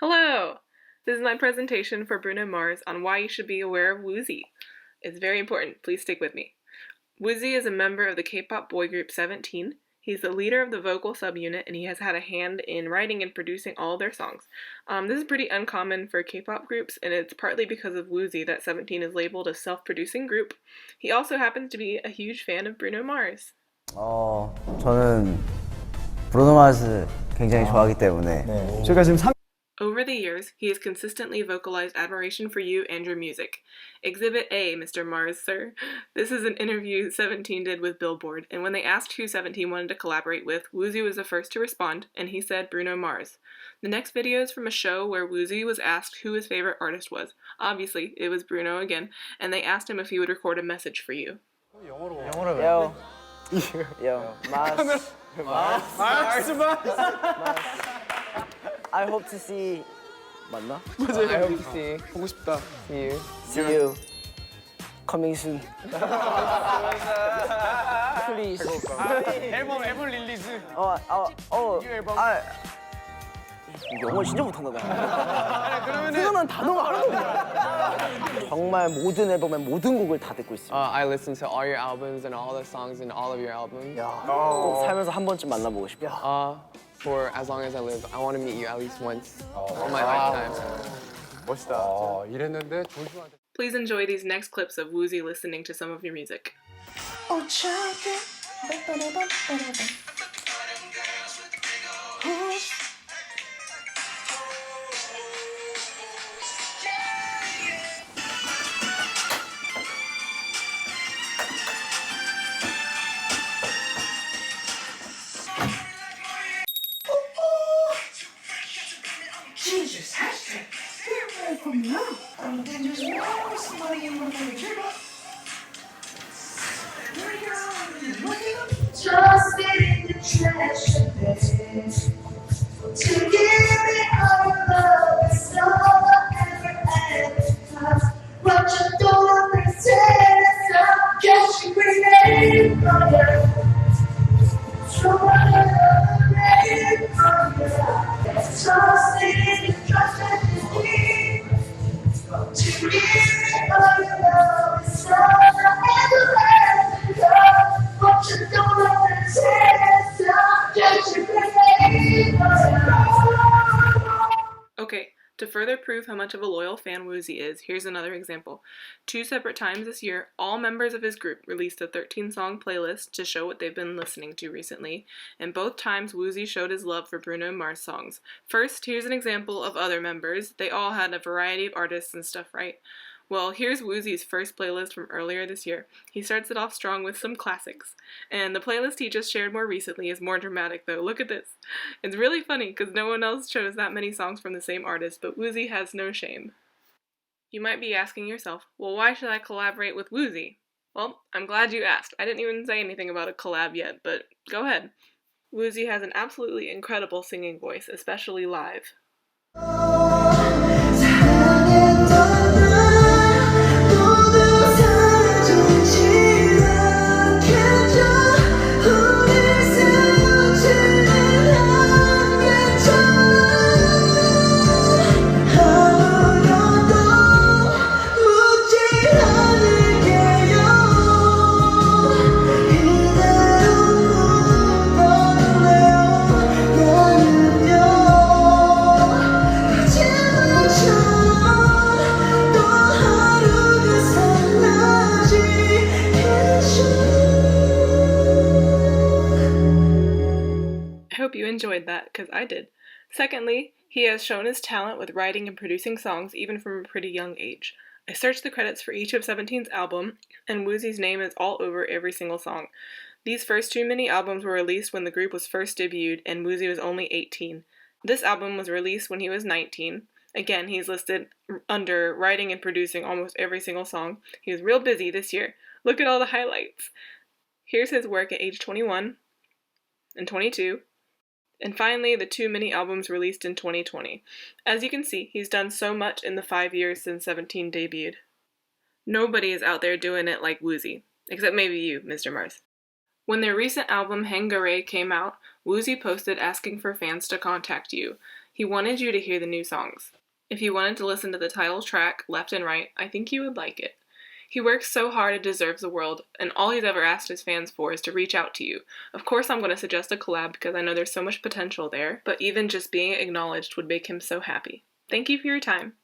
Hello! This is my presentation for Bruno Mars on why you should be aware of Woozi. It's very important, please stick with me. Woozi is a member of the K-pop boy group 17. He's the leader of the vocal subunit and he has had a hand in writing and producing all their songs. This is pretty uncommon for K-pop groups and it's partly because of Woozi that 17 is labeled a self-producing group. He also happens to be a huge fan of Bruno Mars. 저는 브루노 마스 굉장히 좋아하기 때문에 제가 지금 Over the years, he has consistently vocalized admiration for you and your music. Exhibit A, Mr. Mars, sir. This is an interview 17 did with Billboard, and when they asked who 17 wanted to collaborate with, Woozi was the first to respond, and he said Bruno Mars. The next video is from a show where Woozi was asked who his favorite artist was. Obviously, it was Bruno again, and they asked him if he would record a message for you. Yo, Mars. I hope to see. 맞나? I hope to see. 보고 싶다. See you. Coming soon. Please. 앨범 릴리즈. 영어 진짜 못한다 나. 생각나는 단어가 하나도 없네. 정말 모든 앨범의 모든 곡을 다 듣고 있습니다. I listen to all your albums and all the songs in all of your albums. 꼭 살면서 한 번쯤 만나보고 싶다. For as long as I live, I want to meet you at least once in my lifetime. 멋있다. 이랬는데 조슈아한테. Please enjoy these next clips of Woozi listening to some of your music. Jesus, hashtag, stay away from me now. Then just want somebody in my favorite Just get in the trash to give me all your love. It's all I ever asked. What you doing? They said it's up. Just you grenade fire. So I grenade fire. Just in the trash to give me all your love. It's all I ever asked. What you doing? They said it's up. Just you grenade fire. Okay, to further prove how much of a loyal fan Woozi is, here's another example. 2 separate times this year, all members of his group released a 13-song playlist to show what they've been listening to recently, and both times Woozi showed his love for Bruno Mars songs. First, here's an example of other members. They all had a variety of artists and stuff, right? Well, here's Woozi's first playlist from earlier this year. He starts it off strong with some classics. And the playlist he just shared more recently is more dramatic though. Look at this. It's really funny because no one else chose that many songs from the same artist, but Woozi has no shame. You might be asking yourself, well, why should I collaborate with Woozi? Well, I'm glad you asked. I didn't even say anything about a collab yet, but go ahead. Woozi has an absolutely incredible singing voice, especially live. I hope you enjoyed that, because I did. Secondly, he has shown his talent with writing and producing songs even from a pretty young age. I searched the credits for each of 17's album, and Woozi's name is all over every single song. These first 2 mini-albums were released when the group was first debuted, and Woozi was only 18. This album was released when he was 19. Again, he's listed under writing and producing almost every single song. He was real busy this year. Look at all the highlights. Here's his work at age 21 and 22. And finally, the 2 mini-albums released in 2020. As you can see, he's done so much in the 5 years since 17 debuted. Nobody is out there doing it like Woozi, except maybe you, Mr. Mars. When their recent album Hangare came out, Woozi posted asking for fans to contact you. He wanted you to hear the new songs. If you wanted to listen to the title track, Left and Right, I think you would like it. He works so hard and deserves the world, and all he's ever asked his fans for is to reach out to you. Of course I'm going to suggest a collab because I know there's so much potential there, but even just being acknowledged would make him so happy. Thank you for your time.